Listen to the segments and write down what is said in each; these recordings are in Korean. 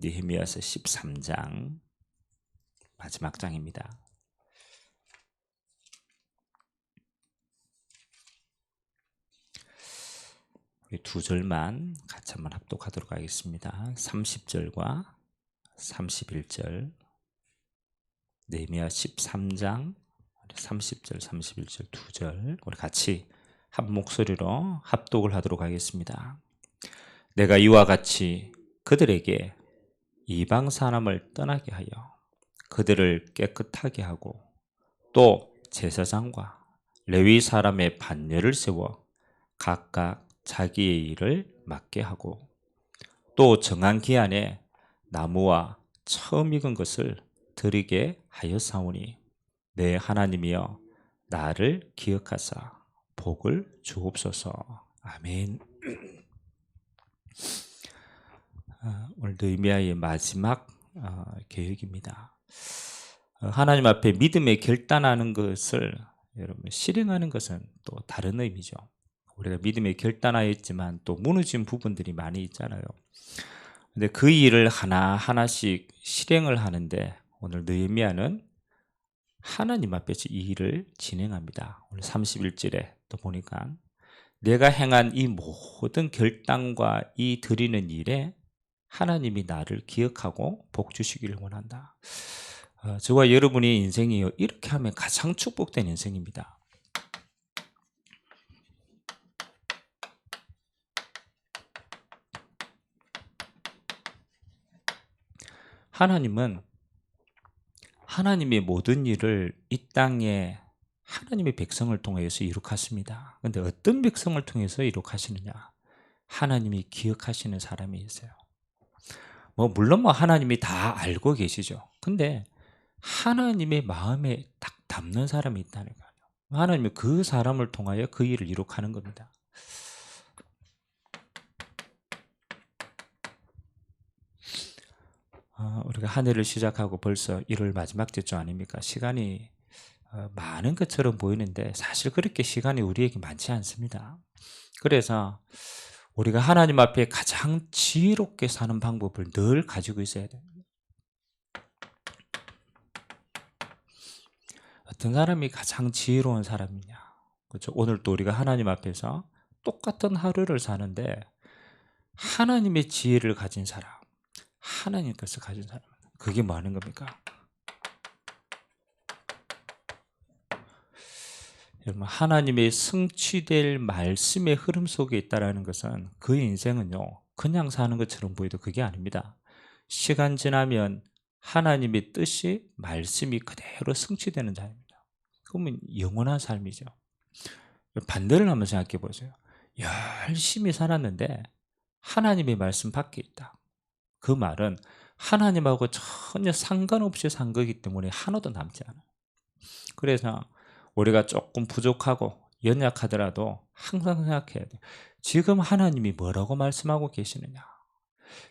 느헤미야서 13장 마지막 장입니다. 우리 두 절만 같이 한번 합독하도록 하겠습니다. 30절과 31절 느헤미야 13장 30절 31절 두 절 우리 같이 한 목소리로 합독을 하도록 하겠습니다. 내가 이와 같이 그들에게 이방 사람을 떠나게 하여 그들을 깨끗하게 하고 또 제사장과 레위 사람의 반열을 세워 각각 자기의 일을 맡게 하고 또 정한 기한에 나무와 처음 익은 것을 드리게 하였사오니 내 하나님이여 나를 기억하사 복을 주옵소서. 아멘. 오늘 느헤미야의 마지막 계획입니다. 하나님 앞에 믿음에 결단하는 것을 여러분 실행하는 것은 또 다른 의미죠. 우리가 믿음에 결단하였지만 또 무너진 부분들이 많이 있잖아요. 근데 그 일을 하나하나씩 실행을 하는데 오늘 느헤미야는 하나님 앞에서 이 일을 진행합니다. 오늘 31절에 또 보니까 내가 행한 이 모든 결단과 이 드리는 일에 하나님이 나를 기억하고 복 주시기를 원한다. 저와 여러분의 인생이 이렇게 하면 가장 축복된 인생입니다. 하나님은 하나님의 모든 일을 이 땅에 하나님의 백성을 통해서 이룩하십니다. 그런데 어떤 백성을 통해서 이룩하시느냐? 하나님이 기억하시는 사람이 있어요. 물론 하나님이 다 알고 계시죠. 근데 하나님의 마음에 딱 담는 사람이 있다는 거예요. 하나님이 그 사람을 통하여 그 일을 이룩하는 겁니다. 우리가 한 해를 시작하고 벌써 1월 마지막 주죠 아닙니까? 시간이 많은 것처럼 보이는데 사실 그렇게 시간이 우리에게 많지 않습니다. 그래서 우리가 하나님 앞에 가장 지혜롭게 사는 방법을 늘 가지고 있어야 됩니다. 어떤 사람이 가장 지혜로운 사람이냐? 그렇죠? 오늘 또 우리가 하나님 앞에서 똑같은 하루를 사는데 하나님의 지혜를 가진 사람, 하나님께서 가진 사람, 그게 뭐 하는 겁니까? 여러분, 하나님의 성취될 말씀의 흐름 속에 있다는 것은 그 인생은요 그냥 사는 것처럼 보여도 그게 아닙니다. 시간 지나면 하나님의 뜻이 말씀이 그대로 성취되는 삶입니다. 그러면 영원한 삶이죠. 반대를 한번 생각해 보세요. 열심히 살았는데 하나님의 말씀 밖에 있다. 그 말은 하나님하고 전혀 상관없이 산 거기 때문에 하나도 남지 않아요. 그래서 우리가 조금 부족하고 연약하더라도 항상 생각해야 돼요. 지금 하나님이 뭐라고 말씀하고 계시느냐?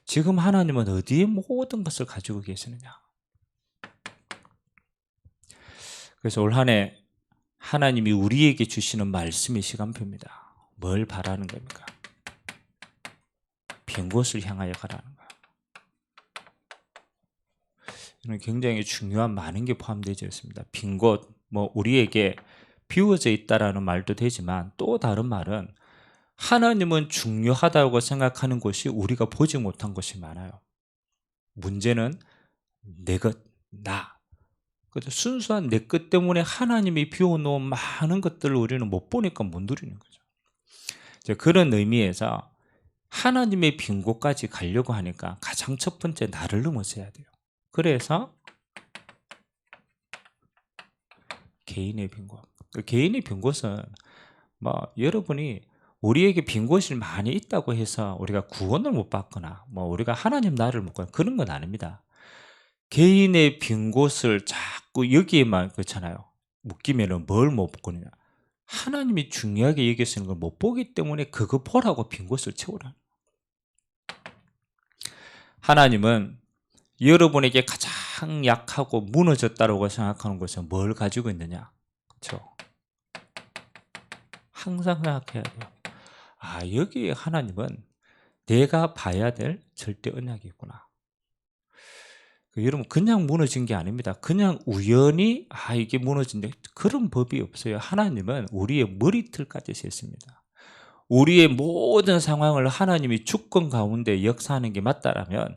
지금 하나님은 어디에 모든 것을 가지고 계시느냐? 그래서 올 한 해 하나님이 우리에게 주시는 말씀의 시간표입니다. 뭘 바라는 겁니까? 빈 곳을 향하여 가라는 거예요. 이는 굉장히 중요한 많은 게 포함되어 있습니다. 빈 곳, 우리에게 비워져 있다라는 말도 되지만 또 다른 말은 하나님은 중요하다고 생각하는 것이 우리가 보지 못한 것이 많아요. 문제는 내 것, 나. 순수한 내 것 때문에 하나님이 비워놓은 많은 것들을 우리는 못 보니까 못 누리는 거죠. 그런 의미에서 하나님의 빈 곳까지 가려고 하니까 가장 첫 번째 나를 넘어서야 돼요. 그래서 개인의 빈 곳. 개인의 빈 곳은 여러분이 우리에게 빈 곳이 많이 있다고 해서 우리가 구원을 못 받거나 우리가 하나님 나라를 못 가는 그런 건 아닙니다. 개인의 빈 곳을 자꾸 여기에만 그렇잖아요. 묶이면은 뭘 못 보느냐? 하나님이 중요하게 여기시는 걸 못 보기 때문에 그거 보라고 빈 곳을 채우라. 하나님은 여러분에게 가장 약하고 무너졌다고 생각하는 것은 뭘 가지고 있느냐? 그렇죠? 항상 생각해야 돼요. 여기 하나님은 내가 봐야 될 절대 언약이 있구나. 여러분 그냥 무너진 게 아닙니다. 그냥 우연히 이게 무너진다 그런 법이 없어요. 하나님은 우리의 머리털까지 셌습니다. 우리의 모든 상황을 하나님이 주권 가운데 역사하는 게 맞다라면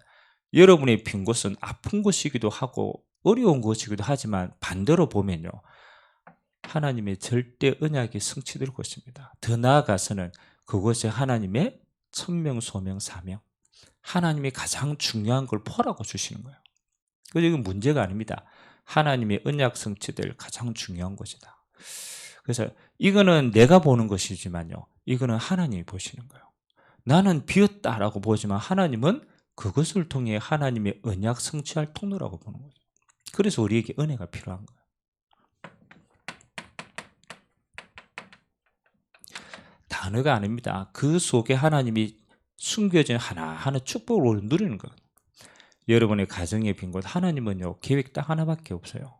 여러분의 빈 곳은 아픈 곳이기도 하고 어려운 곳이기도 하지만 반대로 보면요. 하나님의 절대 언약이 성취될 것입니다. 더 나아가서는 그곳에 하나님의 천명, 소명, 사명 하나님이 가장 중요한 걸 포라고 주시는 거예요. 그래서 이건 문제가 아닙니다. 하나님의 언약 성취될 가장 중요한 것이다. 그래서 이거는 내가 보는 것이지만요. 이거는 하나님이 보시는 거예요. 나는 비었다라고 보지만 하나님은 그것을 통해 하나님의 언약 성취할 통로라고 보는 거죠. 그래서 우리에게 은혜가 필요한 거예요. 단어가 아닙니다. 그 속에 하나님이 숨겨진 하나하나 축복을 누리는 거예요. 여러분의 가정의 빈 곳 하나님은요 계획 딱 하나밖에 없어요.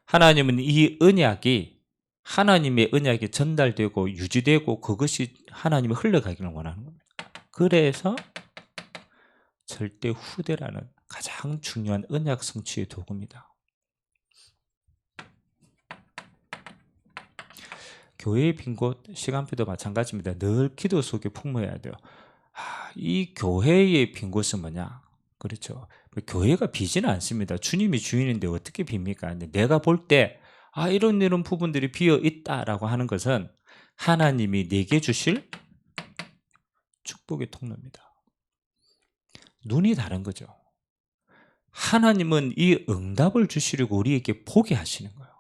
하나님은 이 언약이 하나님의 언약이 전달되고 유지되고 그것이 하나님이 흘러가기를 원하는 겁니다. 그래서 절대 후대라는 가장 중요한 언약 성취의 도구입니다. 교회의 빈 곳, 시간표도 마찬가지입니다. 늘 기도 속에 풍부해야 돼요. 이 교회의 빈 곳은 뭐냐? 그렇죠. 교회가 비지는 않습니다. 주님이 주인인데 어떻게 빕니까? 근데 내가 볼 때 이런 부분들이 비어 있다라고 하는 것은 하나님이 내게 주실 축복의 통로입니다. 눈이 다른 거죠. 하나님은 이 응답을 주시려고 우리에게 보게 하시는 거예요.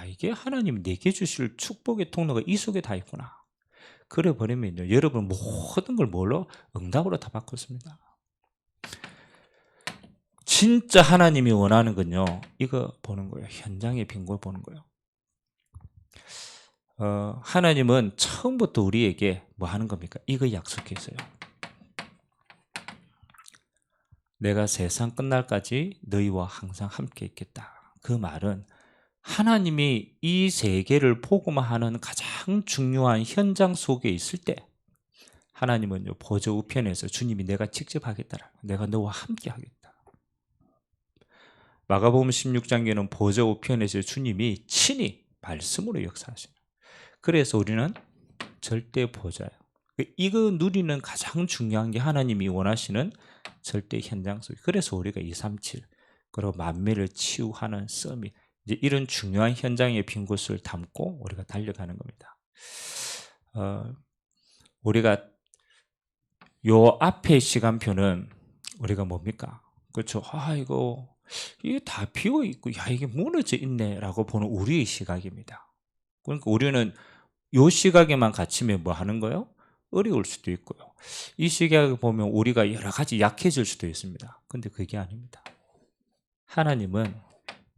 이게 하나님이 내게 주실 축복의 통로가 이 속에 다 있구나. 그래 버리면요, 여러분 모든 걸 뭘로? 응답으로 다 바꿨습니다. 진짜 하나님이 원하는 건요, 이거 보는 거예요. 현장의 빈 곳 보는 거예요. 하나님은 처음부터 우리에게 뭐 하는 겁니까? 이거 약속했어요. 내가 세상 끝날까지 너희와 항상 함께 있겠다. 그 말은 하나님이 이 세계를 복음화하는 가장 중요한 현장 속에 있을 때 하나님은 보좌 우편에서 주님이 내가 직접 하겠다. 내가 너와 함께 하겠다. 마가복음 16장에는 보좌 우편에서 주님이 친히 말씀으로 역사하십니다. 그래서 우리는 절대 보좌예요. 이거 누리는 가장 중요한 게 하나님이 원하시는 절대 현장 속에. 그래서 우리가 237 그리고 만민을 치유하는 서밋 이제 이런 중요한 현장의 빈 곳을 담고 우리가 달려가는 겁니다. 우리가 요 앞에 시간표는 우리가 뭡니까? 그렇죠. 이게 다 비어 있고, 이게 무너져 있네라고 보는 우리의 시각입니다. 그러니까 우리는 요 시각에만 갇히면 뭐 하는 거예요? 어려울 수도 있고요. 이 시각을 보면 우리가 여러 가지 약해질 수도 있습니다. 근데 그게 아닙니다. 하나님은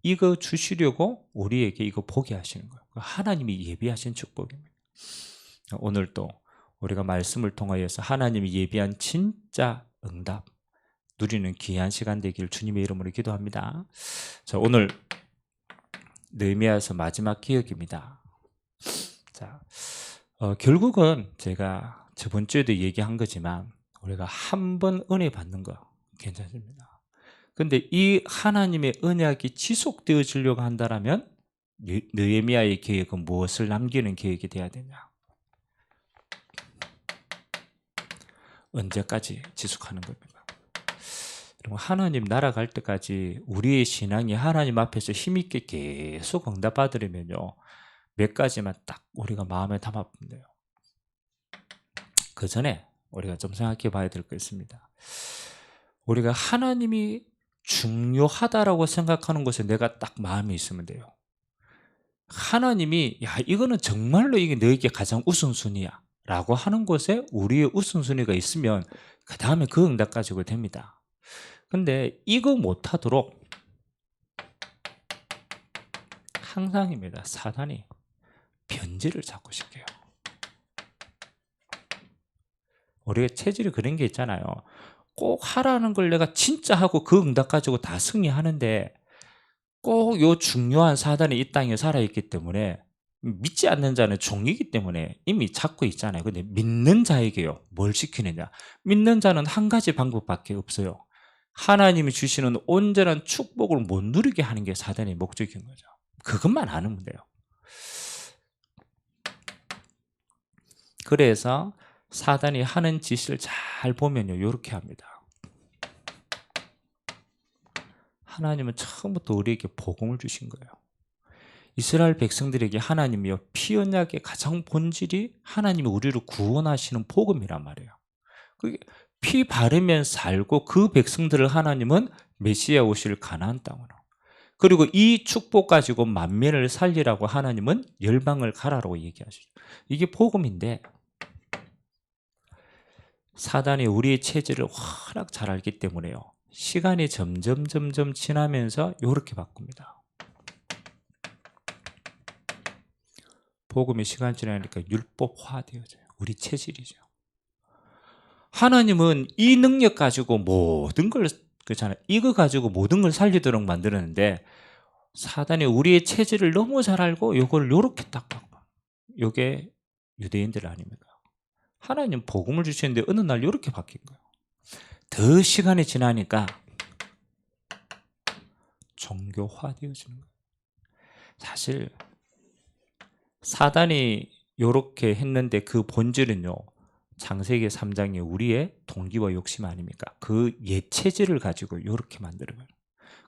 이거 주시려고 우리에게 이거 보게 하시는 거예요. 하나님이 예비하신 축복입니다. 오늘 또 우리가 말씀을 통하여서 하나님이 예비한 진짜 응답 누리는 귀한 시간 되기를 주님의 이름으로 기도합니다. 자, 오늘 느헤미야서 마지막 기억입니다. 자, 결국은 제가 저번 주에도 얘기한 거지만 우리가 한 번 은혜 받는 거 괜찮습니다. 근데 이 하나님의 언약이 지속되어지려고 한다면 느헤미야의 계획은 무엇을 남기는 계획이 돼야 되냐? 언제까지 지속하는 겁니까? 하나님 나라 갈 때까지 우리의 신앙이 하나님 앞에서 힘있게 계속 응답받으려면요, 몇 가지만 딱 우리가 마음에 담아보면 돼요. 그 전에 우리가 좀 생각해 봐야 될 거 있습니다. 우리가 하나님이 중요하다라고 생각하는 것에 내가 딱 마음이 있으면 돼요. 하나님이 이거는 정말로 이게 너에게 가장 우선순위야 라고 하는 곳에 우리의 우선순위가 있으면 그 다음에 그 응답 가지고 됩니다. 근데 이거 못하도록 항상입니다. 사단이 변질을 자꾸 시켜요. 우리가 체질이 그런 게 있잖아요. 꼭 하라는 걸 내가 진짜 하고 그 응답 가지고 다 승리하는데 꼭 요 중요한 사단이 이 땅에 살아있기 때문에 믿지 않는 자는 종이기 때문에 이미 잡고 있잖아요. 근데 믿는 자에게요, 뭘 시키느냐? 믿는 자는 한 가지 방법밖에 없어요. 하나님이 주시는 온전한 축복을 못 누리게 하는 게 사단의 목적인 거죠. 그것만 아는 돼요. 그래서 사단이 하는 짓을 잘 보면요, 이렇게 합니다. 하나님은 처음부터 우리에게 복음을 주신 거예요. 이스라엘 백성들에게 하나님이요, 피 언약의 가장 본질이 하나님이 우리를 구원하시는 복음이란 말이에요. 그게 피 바르면 살고 그 백성들을 하나님은 메시아 오실 가나안 땅으로, 그리고 이 축복 가지고 만민을 살리라고 하나님은 열방을 가라라고 얘기하시죠. 이게 복음인데 사단이 우리의 체질을 워낙 잘 알기 때문에요, 시간이 점점 지나면서 이렇게 바꿉니다. 복음이 시간 지나니까 율법화되어져요. 우리 체질이죠. 하나님은 이 능력 가지고 모든 걸, 그렇잖아요, 이거 가지고 모든 걸 살리도록 만드는데 사단이 우리의 체질을 너무 잘 알고 이걸 요렇게 딱 바꿔. 이게 유대인들 아닙니까? 하나님 복음을 주시는데 어느 날 이렇게 바뀐 거예요. 더 시간이 지나니까 종교화되어지는 거예요. 사실 사단이 이렇게 했는데 그 본질은요, 창세기 3장에 우리의 동기와 욕심 아닙니까? 그 옛체질을 가지고 이렇게 만드는 거예요.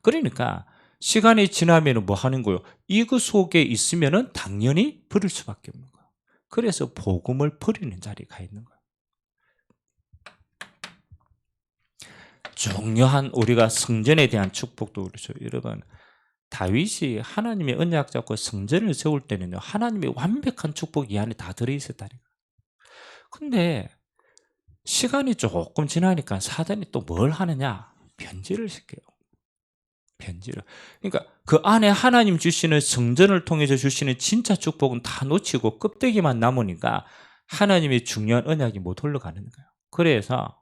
그러니까 시간이 지나면 뭐 하는 거예요? 이거 속에 있으면 당연히 버릴 수밖에 없는 거예요. 그래서 복음을 버리는 자리가 있는 거예요. 중요한 우리가 성전에 대한 축복도 그렇죠. 여러분, 다윗이 하나님의 언약 잡고 성전을 세울 때는요, 하나님의 완벽한 축복이 이 안에 다 들어있었다니까. 근데 시간이 조금 지나니까 사단이 또 뭘 하느냐? 변질을 시켜요. 변질을. 그러니까 그 안에 하나님 주시는 성전을 통해서 주시는 진짜 축복은 다 놓치고 껍데기만 남으니까 하나님의 중요한 언약이 못 흘러가는 거예요. 그래서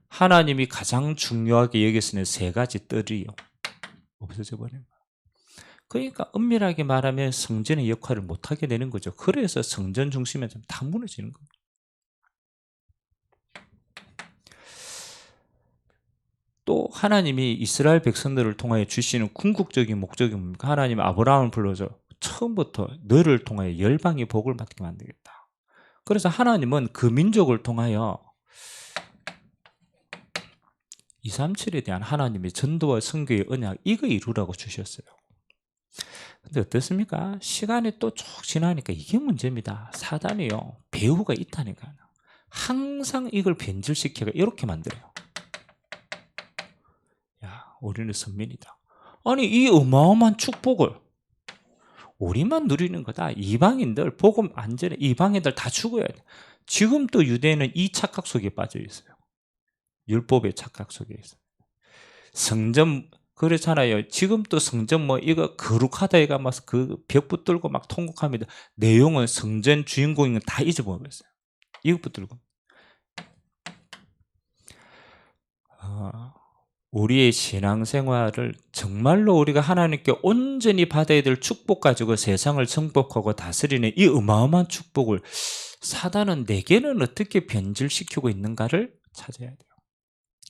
하나님이 가장 중요하게 여기서는 세 가지 뜰이요, 없어져 버려요. 그러니까 엄밀하게 말하면 성전의 역할을 못하게 되는 거죠. 그래서 성전 중심에 다 무너지는 겁니다. 또 하나님이 이스라엘 백성들을 통하여 주시는 궁극적인 목적이 뭡니까? 하나님 아브라함을 불러서 처음부터 너를 통하여 열방의 복을 받게 만들겠다. 그래서 하나님은 그 민족을 통하여 237에 대한 하나님의 전도와 선교의 언약, 이거 이루라고 주셨어요. 근데 어떻습니까? 시간이 또 쭉 지나니까 이게 문제입니다. 사단이요, 배후가 있다니까요. 항상 이걸 변질시켜가 이렇게 만들어요. 야, 우리는 선민이다. 아니, 이 어마어마한 축복을 우리만 누리는 거다. 이방인들, 복음 안 전해 이방인들 다 죽어야 돼. 지금 또 유대인은 이 착각 속에 빠져 있어요. 율법의 착각 속에 있어요. 성전, 그렇잖아요. 지금 또 성전 뭐 이거 거룩하다 해가 막 그 벽 붙들고 막 통곡합니다. 내용은 성전 주인공인 다 잊어버렸어요. 이거 붙들고. 우리의 신앙생활을 정말로 우리가 하나님께 온전히 받아야 될 축복 가지고 세상을 정복하고 다스리는 이 어마어마한 축복을 사단은 내게는 어떻게 변질시키고 있는가를 찾아야 돼요.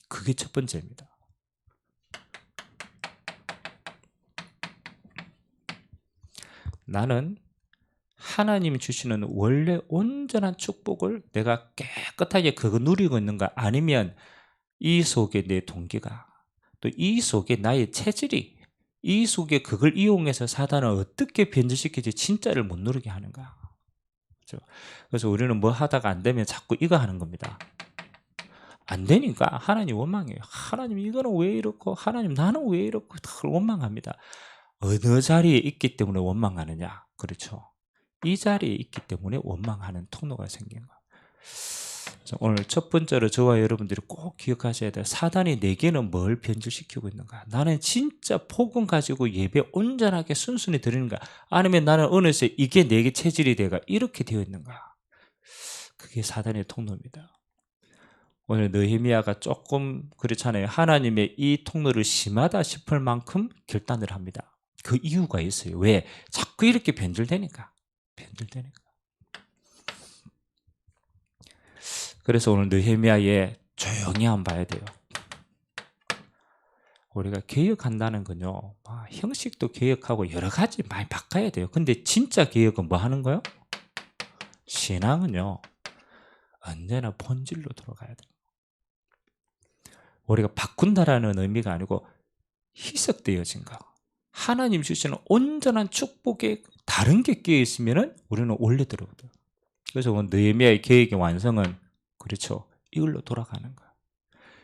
그게 첫 번째입니다. 나는 하나님이 주시는 원래 온전한 축복을 내가 깨끗하게 그거 누리고 있는가, 아니면 이 속에 내 동기가, 또 이 속에 나의 체질이, 이 속에 그걸 이용해서 사단을 어떻게 변질시키지 진짜를 못 누리게 하는가. 그렇죠? 그래서 우리는 뭐 하다가 안 되면 자꾸 이거 하는 겁니다. 안 되니까 하나님 원망해요. 하나님 이거는 왜 이렇고, 하나님 나는 왜 이렇고, 다 원망합니다. 어느 자리에 있기 때문에 원망하느냐? 그렇죠. 이 자리에 있기 때문에 원망하는 통로가 생긴 거예요. 오늘 첫 번째로 저와 여러분들이 꼭 기억하셔야 돼요. 사단이 내게는 뭘 변질시키고 있는가? 나는 진짜 복음 가지고 예배 온전하게 순순히 드리는가? 아니면 나는 어느새 이게 내게 체질이 돼가 이렇게 되어 있는가? 그게 사단의 통로입니다. 오늘 느헤미야가 조금 그렇잖아요. 하나님의 이 통로를 심하다 싶을 만큼 결단을 합니다. 그 이유가 있어요. 왜? 자꾸 이렇게 변질되니까. 그래서 오늘 느헤미야에 조용히 한번 봐야 돼요. 우리가 개혁한다는 건요, 형식도 개혁하고 여러 가지 많이 바꿔야 돼요. 근데 진짜 개혁은 뭐 하는 거예요? 신앙은요, 언제나 본질로 돌아가야 돼요. 우리가 바꾼다라는 의미가 아니고 희석되어진 거. 하나님 주시는 온전한 축복에 다른 게 끼어 있으면 우리는 원래 들어오거든. 그래서 느헤미야의 계획의 완성은 그렇죠. 이걸로 돌아가는 거야.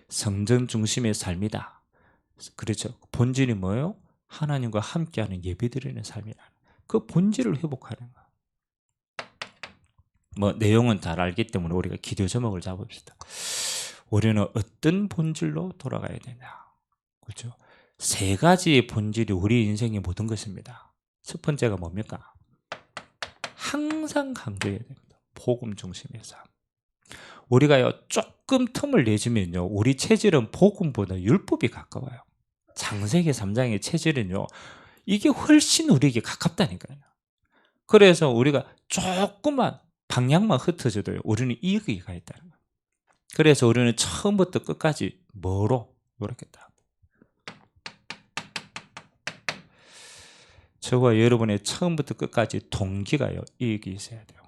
성전 중심의 삶이다. 그렇죠. 본질이 뭐예요? 하나님과 함께하는 예배드리는 삶이라. 그 본질을 회복하는 거야. 뭐 내용은 잘 알기 때문에 우리가 기도 제목을 잡읍시다. 우리는 어떤 본질로 돌아가야 되냐? 그렇죠. 세 가지의 본질이 우리 인생의 모든 것입니다. 첫 번째가 뭡니까? 항상 강조해야 됩니다. 복음 중심의 삶. 우리가요, 조금 틈을 내주면요, 우리 체질은 복음보다 율법이 가까워요. 창세기 3장의 체질은요, 이게 훨씬 우리에게 가깝다니까요. 그래서 우리가 조금만 방향만 흩어져도요, 우리는 이기가 있다는 거예요. 그래서 우리는 처음부터 끝까지 뭐로 노력했다. 저와 여러분의 처음부터 끝까지 동기가요, 이익이 있어야 돼요.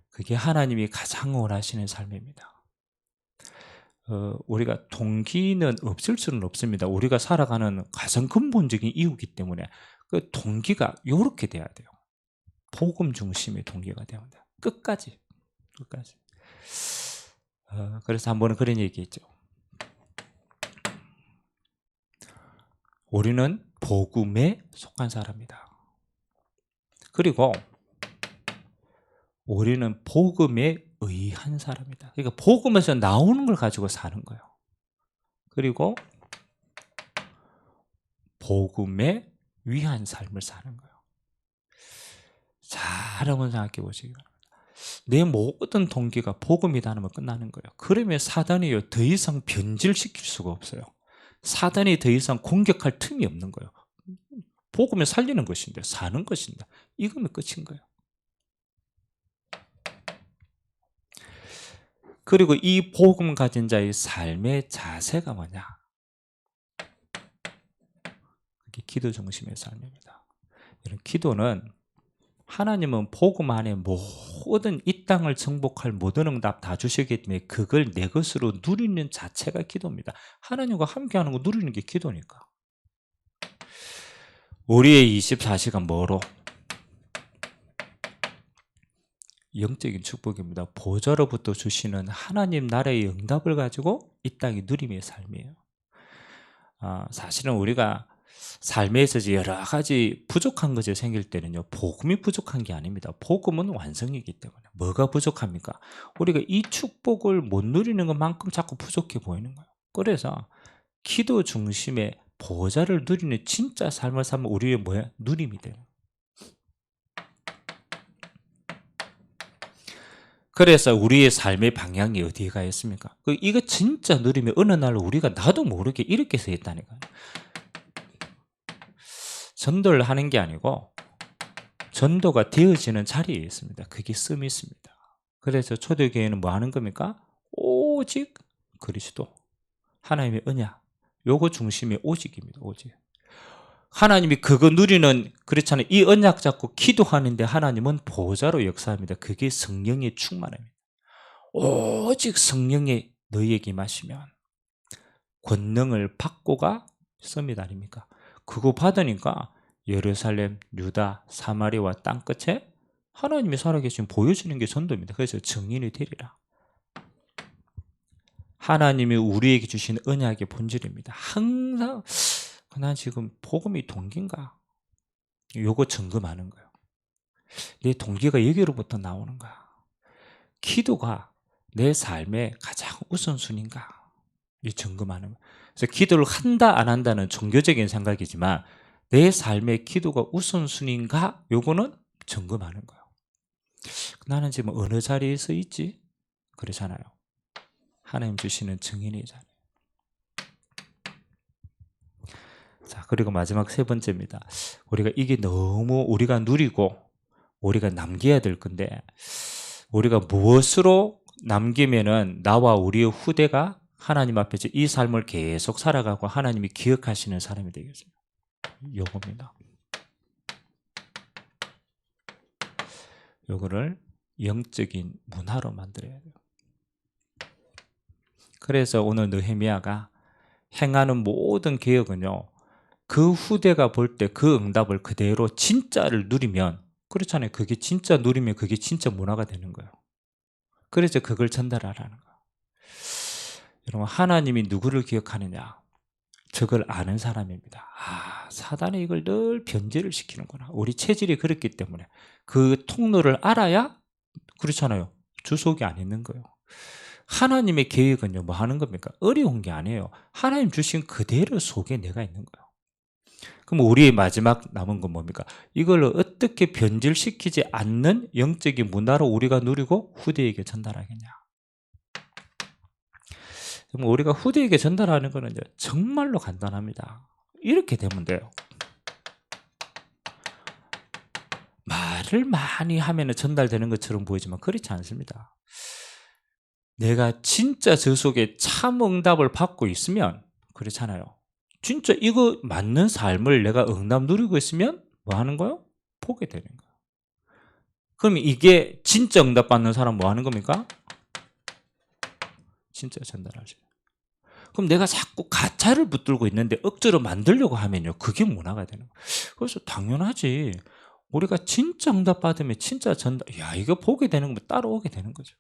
그게 하나님이 가장 원하시는 삶입니다. 우리가 동기는 없을 수는 없습니다. 우리가 살아가는 가장 근본적인 이유이기 때문에 그 동기가 이렇게 돼야 돼요. 복음 중심의 동기가 돼야 돼요. 끝까지. 그래서 한 번은 그런 얘기했죠. 우리는 복음에 속한 사람이다. 그리고 우리는 복음에 의한 사람이다. 그러니까 복음에서 나오는 걸 가지고 사는 거예요. 그리고 복음에 위한 삶을 사는 거예요. 잘 한번 생각해 보시기 바랍니다. 내 모든 동기가 복음이다 하면 끝나는 거예요. 그러면 사단이요, 더 이상 변질시킬 수가 없어요. 사단이 더 이상 공격할 틈이 없는 거예요. 복음을 살리는 것인데, 사는 것인데, 이거면 끝인 거예요. 그리고 이 복음 가진 자의 삶의 자세가 뭐냐? 그게 기도 중심의 삶입니다. 이런 기도는 하나님은 복음 안에 모든 이 땅을 정복할 모든 응답 다 주시기 때문에 그걸 내 것으로 누리는 자체가 기도입니다. 하나님과 함께하는 거 누리는 게 기도니까. 우리의 24시간 뭐로? 영적인 축복입니다. 보좌로부터 주시는 하나님 나라의 응답을 가지고 이 땅이 누림의 삶이에요. 사실은 우리가 삶에서 여러 가지 부족한 것이 생길 때는요, 복음이 부족한 게 아닙니다. 복음은 완성이기 때문에. 뭐가 부족합니까? 우리가 이 축복을 못 누리는 것만큼 자꾸 부족해 보이는 거예요. 그래서 기도 중심의 보좌를 누리는 진짜 삶을 살면 우리의 누림이 돼요. 그래서 우리의 삶의 방향이 어디에 가 있습니까? 이거 진짜 누리면 어느 날 우리가 나도 모르게 이렇게 서 있다니까요. 전도를 하는 게 아니고 전도가 되어지는 자리에 있습니다. 그게 씀이 있습니다. 그래서 초대교회는 뭐 하는 겁니까? 오직 그리스도, 하나님의 언약, 요거 중심이 오직입니다. 오직. 하나님이 그거 누리는, 그렇잖아요. 이 언약 잡고 기도하는데 하나님은 보좌로 역사합니다. 그게 성령의 충만입니다. 오직 성령이 너희에게 임하시면 권능을 받고가 씁니다. 아닙니까? 그거 받으니까 예루살렘, 유다, 사마리아와 땅끝에 하나님이 살아계신 보여주는 게 전도입니다. 그래서 증인이 되리라. 하나님이 우리에게 주신 언약의 본질입니다. 항상 난 지금 복음이 동기인가? 요거 점검하는 거예요. 내 동기가 여기로부터 나오는가? 기도가 내 삶의 가장 우선순위인가? 이 점검하는 거예요. 그래서 기도를 한다 안 한다는 종교적인 생각이지만 내 삶의 기도가 우선순위인가? 요거는 점검하는 거예요. 나는 지금 어느 자리에 서 있지? 그러잖아요. 하나님 주시는 증인이잖아요. 자, 그리고 마지막 세 번째입니다. 우리가 이게 너무 우리가 누리고 우리가 남겨야 될 건데, 우리가 무엇으로 남기면은 나와 우리의 후대가 하나님 앞에서 이 삶을 계속 살아가고 하나님이 기억하시는 사람이 되겠습니다. 요겁니다. 요거를 영적인 문화로 만들어야 돼요. 그래서 오늘 느헤미야가 행하는 모든 개혁은요, 그 후대가 볼 때 그 응답을 그대로 진짜를 누리면, 그렇잖아요. 그게 진짜 누리면 그게 진짜 문화가 되는 거예요. 그래서 그걸 전달하라는 거예요. 여러분, 하나님이 누구를 기억하느냐? 저걸 아는 사람입니다. 아, 사단이 이걸 늘 변질을 시키는구나. 우리 체질이 그렇기 때문에 그 통로를 알아야, 그렇잖아요, 주속이 안 있는 거예요. 하나님의 계획은요, 뭐 하는 겁니까? 어려운 게 아니에요. 하나님 주신 그대로 속에 내가 있는 거예요. 그럼 우리의 마지막 남은 건 뭡니까? 이걸 어떻게 변질시키지 않는 영적인 문화로 우리가 누리고 후대에게 전달하겠냐? 그럼 우리가 후대에게 전달하는 거는 정말로 간단합니다. 이렇게 되면 돼요. 말을 많이 하면 전달되는 것처럼 보이지만 그렇지 않습니다. 내가 진짜 저 속에 참 응답을 받고 있으면, 그렇잖아요. 진짜 이거 맞는 삶을 내가 응답 누리고 있으면 뭐 하는 거예요? 보게 되는 거예요. 그럼 이게 진짜 응답 받는 사람 뭐 하는 겁니까? 진짜 전달하세요. 그럼 내가 자꾸 가짜를 붙들고 있는데 억지로 만들려고 하면요, 그게 문화가 되는 거예요. 그래서 당연하지. 우리가 진짜 응답 받으면 진짜 전달, 야, 이거 보게 되는 거면 따라오게 되는 거죠.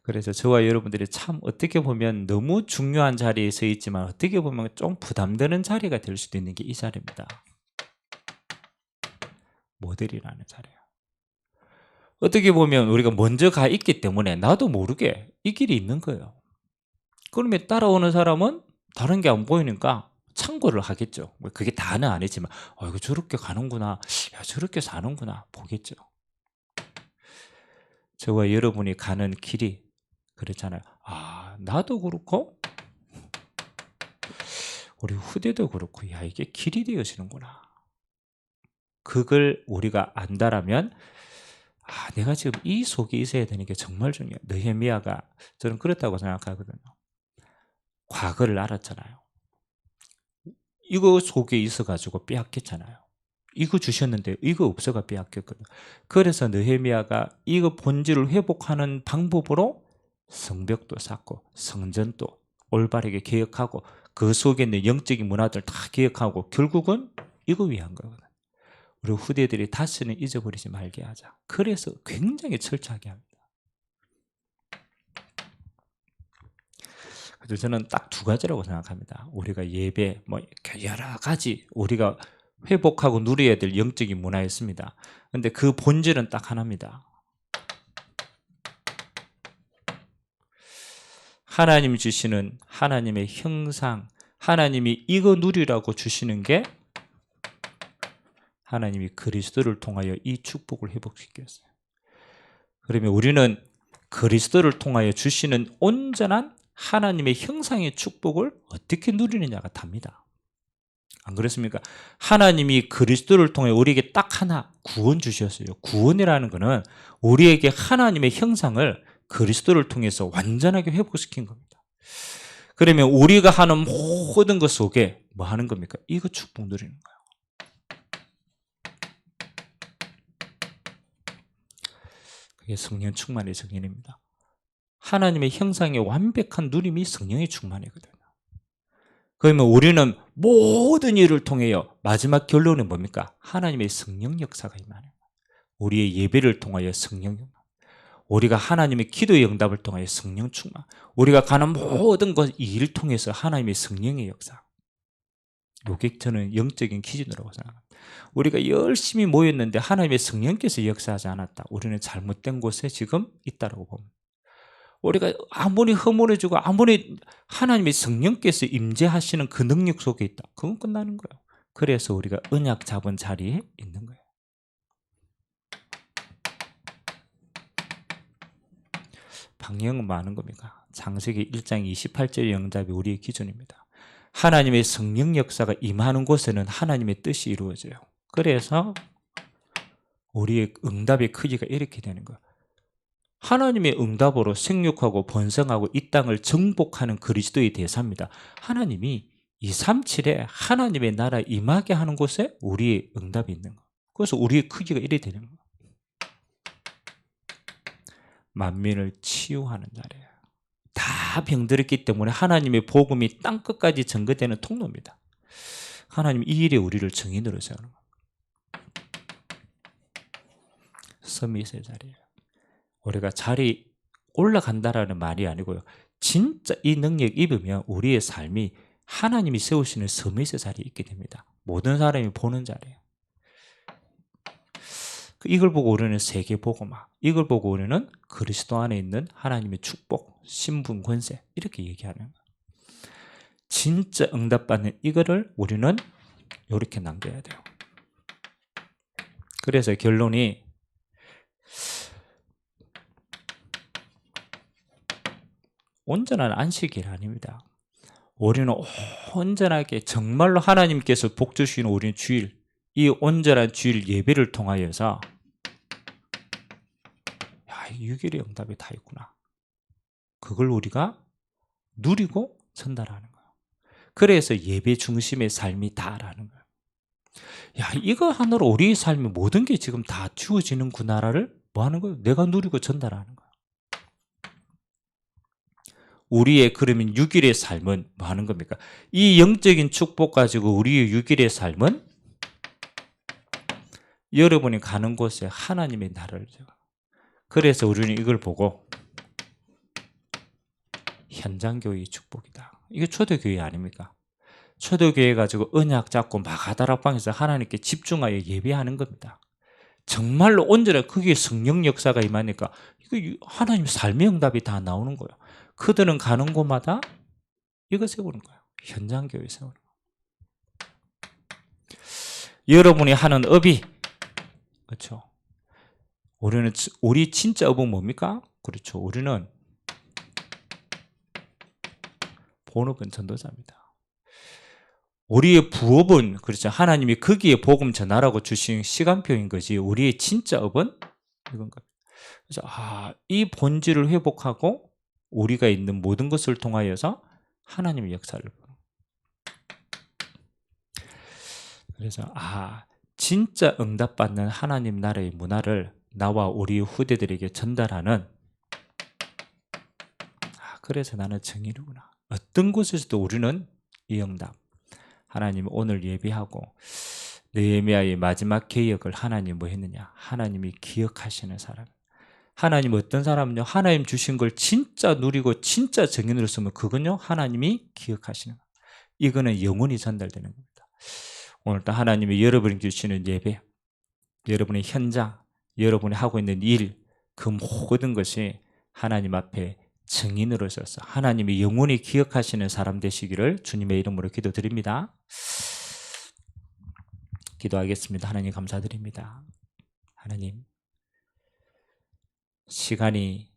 그래서 저와 여러분들이 참 어떻게 보면 너무 중요한 자리에 서 있지만 어떻게 보면 좀 부담되는 자리가 될 수도 있는 게 이 자리입니다. 모델이라는 자리예요. 어떻게 보면 우리가 먼저 가 있기 때문에 나도 모르게 이 길이 있는 거예요. 그러면 따라오는 사람은 다른 게 안 보이니까 참고를 하겠죠. 그게 다는 아니지만 이거 저렇게 가는구나, 야, 저렇게 사는구나 보겠죠. 저와 여러분이 가는 길이 그렇잖아요. 아, 나도 그렇고 우리 후대도 그렇고, 야, 이게 길이 되어지는구나. 그걸 우리가 안다라면, 아, 내가 지금 이 속에 있어야 되는 게 정말 중요해요. 느헤미야가 저는 그렇다고 생각하거든요. 과거를 알았잖아요. 이거 속에 있어가지고 빼앗겼잖아요. 이거 주셨는데 이거 없어가 빼앗겼거든요. 그래서 느헤미야가 이거 본질을 회복하는 방법으로 성벽도 쌓고 성전도 올바르게 개혁하고 그 속에 있는 영적인 문화들 다 개혁하고 결국은 이거 위한 거거든요. 우리 후대들이 다시는 잊어버리지 말게 하자. 그래서 굉장히 철저하게 합니다. 그래서 저는 딱 두 가지라고 생각합니다. 우리가 예배, 뭐 여러 가지 우리가 회복하고 누려야 될 영적인 문화였습니다. 근데 그 본질은 딱 하나입니다. 하나님이 주시는 하나님의 형상, 하나님이 이거 누리라고 주시는 게 하나님이 그리스도를 통하여 이 축복을 회복시켰어요. 그러면 우리는 그리스도를 통하여 주시는 온전한 하나님의 형상의 축복을 어떻게 누리느냐가 답니다. 안 그렇습니까? 하나님이 그리스도를 통해 우리에게 딱 하나 구원 주셨어요. 구원이라는 것은 우리에게 하나님의 형상을 그리스도를 통해서 완전하게 회복시킨 겁니다. 그러면 우리가 하는 모든 것 속에 뭐 하는 겁니까? 이거 축복 누리는 거예요. 그게 성령 충만의 증인입니다. 하나님의 형상의 완벽한 누림이 성령의 충만이거든요. 그러면 우리는 모든 일을 통하여 마지막 결론은 뭡니까? 하나님의 성령 역사가 임하는 거예요. 우리의 예배를 통하여 성령 충만, 우리가 하나님의 기도의 응답을 통하여 성령 충만, 우리가 가는 모든 것 이 일을 통해서 하나님의 성령의 역사. 이게 저는 영적인 기준이라고 생각합니다. 우리가 열심히 모였는데 하나님의 성령께서 역사하지 않았다. 우리는 잘못된 곳에 지금 있다고 봅니다. 우리가 아무리 허물어지고 아무리 하나님의 성령께서 임재하시는 그 능력 속에 있다, 그건 끝나는 거예요. 그래서 우리가 언약 잡은 자리에 있는 거예요. 방향은 많은 겁니까? 창세기 1장 28절의 영답이 우리의 기준입니다. 하나님의 성령 역사가 임하는 곳에는 하나님의 뜻이 이루어져요. 그래서 우리의 응답의 크기가 이렇게 되는 거예요. 하나님의 응답으로 생육하고 번성하고 이 땅을 정복하는 그리스도의 대사입니다. 하나님이 237에 하나님의 나라 임하게 하는 곳에 우리의 응답이 있는 거예요. 그래서 우리의 크기가 이래 되는 거예요. 만민을 치유하는 자리예요. 다 병들었기 때문에 하나님의 복음이 땅끝까지 전거되는 통로입니다. 하나님 이 일에 우리를 증인으로 세우는 거예요. 서밋의 자리예요. 우리가 자리 올라간다라는 말이 아니고요. 진짜 이 능력 입으면 우리의 삶이 하나님이 세우시는 서밋의 자리에 있게 됩니다. 모든 사람이 보는 자리예요. 이걸 보고 우리는 세계복음화, 이걸 보고 우리는 그리스도 안에 있는 하나님의 축복, 신분, 권세 이렇게 얘기하는 거예요. 진짜 응답받는 이거를 우리는 이렇게 남겨야 돼요. 그래서 결론이 온전한 안식일 아닙니다. 우리는 온전하게 정말로 하나님께서 복 주시는 우리는 주일, 이 온전한 주일 예배를 통하여서 6일의 응답이 다 있구나. 그걸 우리가 누리고 전달하는 거예요. 그래서 예배 중심의 삶이 다라는 거예요. 이거 하나로 우리의 삶의 모든 게 지금 다 주어지는구나를 뭐 하는 거예요? 내가 누리고 전달하는 거예요. 우리의 그러면 6일의 삶은 뭐 하는 겁니까? 이 영적인 축복 가지고 우리의 6일의 삶은 여러분이 가는 곳에 하나님의 나라를 그래서 우리는 이걸 보고 현장교회의 축복이다. 이게 초대교회 아닙니까? 초대교회 가지고 언약 잡고 마가다락방에서 하나님께 집중하여 예배하는 겁니다. 정말로 온전한 거기에 성령 역사가 임하니까 이거 하나님 삶의 응답이 다 나오는 거예요. 그들은 가는 곳마다 이거 세우는 거예요. 현장교회 세우는 거예요. 여러분이 하는 업이 그렇죠. 우리 진짜 업은 뭡니까? 그렇죠. 우리는 본업은 전도자입니다. 우리의 부업은 그렇죠. 하나님이 거기에 복음 전하라고 주신 시간표인 거지. 우리의 진짜 업은 이건 겁니다. 그래서 이 본질을 회복하고 우리가 있는 모든 것을 통하여서 하나님의 역사를 보는. 그래서 진짜 응답받는 하나님 나라의 문화를 나와 우리 후대들에게 전달하는 그래서 나는 정의로구나. 어떤 곳에서도 우리는 이 응답 하나님 오늘 예배하고 느헤미야의 마지막 개혁을 하나님 뭐 했느냐? 하나님이 기억하시는 사람. 하나님 어떤 사람은요? 하나님 주신 걸 진짜 누리고 진짜 정인으로 쓰면 그건요? 하나님이 기억하시는 거예요. 이거는 영원히 전달되는 겁니다. 오늘도 하나님이 여러분이 주시는 예배, 여러분의 현장, 여러분이 하고 있는 일, 그 모든 것이 하나님 앞에 증인으로서 하나님이 영원히 기억하시는 사람 되시기를 주님의 이름으로 기도드립니다. 기도하겠습니다. 하나님 감사드립니다. 하나님, 시간이